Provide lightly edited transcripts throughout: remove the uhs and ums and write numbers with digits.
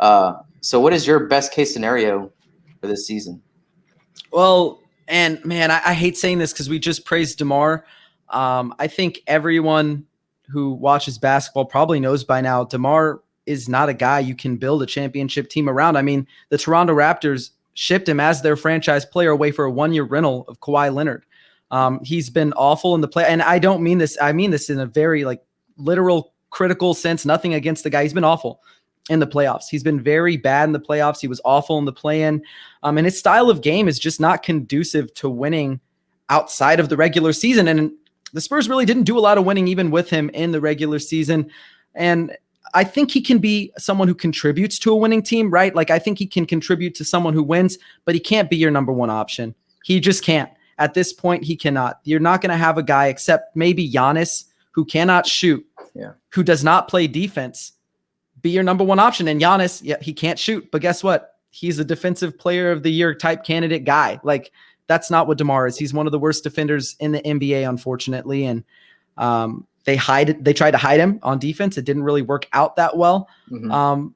So what is your best case scenario for this season? Well, and man, I hate saying this because we just praised DeMar. I think everyone who watches basketball probably knows by now DeMar is not a guy you can build a championship team around. I mean, the Toronto Raptors shipped him as their franchise player away for a 1-year rental of Kawhi Leonard. He's been awful in the play. And I don't mean this. I mean this in a very literal critical sense, nothing against the guy. He's been awful in the playoffs. He's been very bad in the playoffs. He was awful in the play-in. And his style of game is just not conducive to winning outside of the regular season. And the Spurs really didn't do a lot of winning even with him in the regular season. And I think he can be someone who contributes to a winning team, right? I think he can contribute to someone who wins, but he can't be your number one option. He just can't. At this point, he cannot. You're not going to have a guy except maybe Giannis who cannot shoot, who does not play defense, be your number one option. And Giannis, he can't shoot, but guess what? He's a defensive player of the year type candidate guy. That's not what DeMar is. He's one of the worst defenders in the NBA, unfortunately. And they tried to hide him on defense. It didn't really work out that well. Mm-hmm.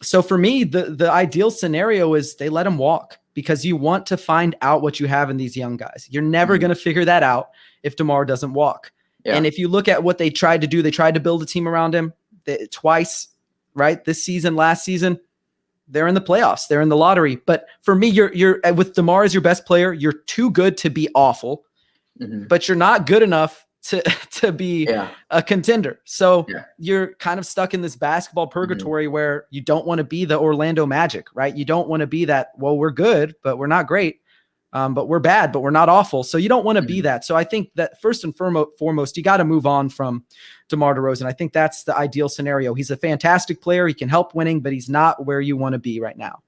So for me, the ideal scenario is they let him walk, because you want to find out what you have in these young guys. You're never going to figure that out if DeMar doesn't walk. Yeah. And if you look at what they tried to do, they tried to build a team around him twice, right? This season, last season, they're in the playoffs. They're in the lottery. But for me, you're with DeMar as your best player, you're too good to be awful, but you're not good enough to be a contender. So you're kind of stuck in this basketball purgatory where you don't want to be the Orlando Magic, right? You don't want to be that, well, we're good, but we're not great. But we're bad, but we're not awful. So you don't want to be that. So I think that first and foremost, you got to move on from DeMar DeRozan. I think that's the ideal scenario. He's a fantastic player. He can help winning, but he's not where you want to be right now.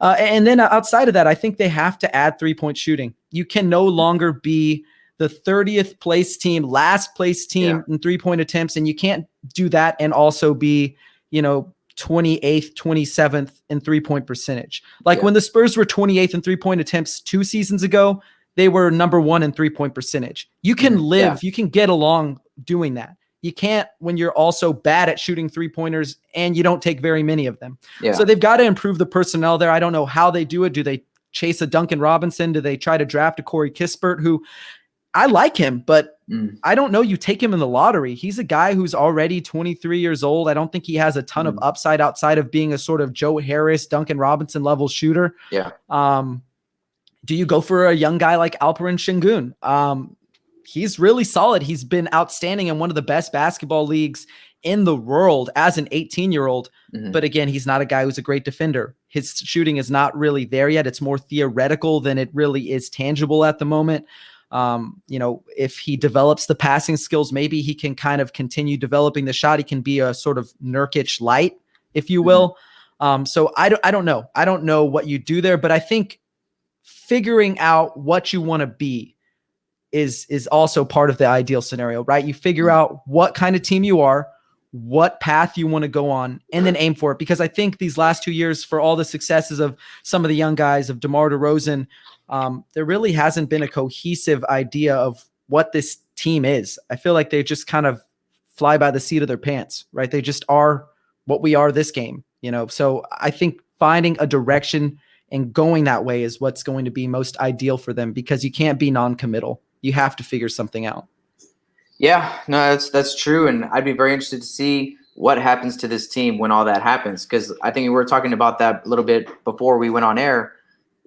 And then outside of that, I think they have to add 3-point shooting. You can no longer be the 30th place team, last place team in 3-point attempts. And you can't do that and also be, 28th, 27th in 3-point percentage. When the Spurs were 28th in 3-point attempts 2 seasons ago, they were number 1 in 3-point percentage. You can live, you can get along doing that. You can't when you're also bad at shooting 3-pointers and you don't take very many of them. Yeah. So they've got to improve the personnel there. I don't know how they do it. Do they chase a Duncan Robinson? Do they try to draft a Corey Kispert, who I like him, but I don't know. You take him in the lottery. He's a guy who's already 23 years old. I don't think he has a ton of upside outside of being a sort of Joe Harris, Duncan Robinson level shooter. Yeah. Do you go for a young guy like Alperen Şengün? He's really solid. He's been outstanding in one of the best basketball leagues in the world as an 18-year-old. But again, he's not a guy who's a great defender. His shooting is not really there yet. It's more theoretical than it really is tangible at the moment. If he develops the passing skills, maybe he can kind of continue developing the shot. He can be a sort of Nurkic light, if you will. So I don't know. I don't know what you do there, but I think figuring out what you want to be is also part of the ideal scenario, right? You figure out what kind of team you are, what path you want to go on, and then aim for it. Because I think these last 2 years, for all the successes of some of the young guys, of DeMar DeRozan, there really hasn't been a cohesive idea of what this team is. I feel like they just kind of fly by the seat of their pants, right? They just are what we are this game, So I think finding a direction and going that way is what's going to be most ideal for them, because you can't be non-committal. You have to figure something out. Yeah, no, that's true. And I'd be very interested to see what happens to this team when all that happens, because I think we were talking about that a little bit before we went on air.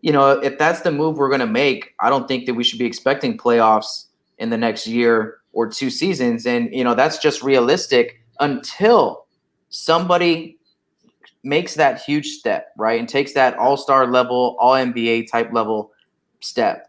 If that's the move we're going to make, I don't think that we should be expecting playoffs in the next year or 2 seasons. And, that's just realistic until somebody makes that huge step, right? And takes that all-star level, all NBA type level step.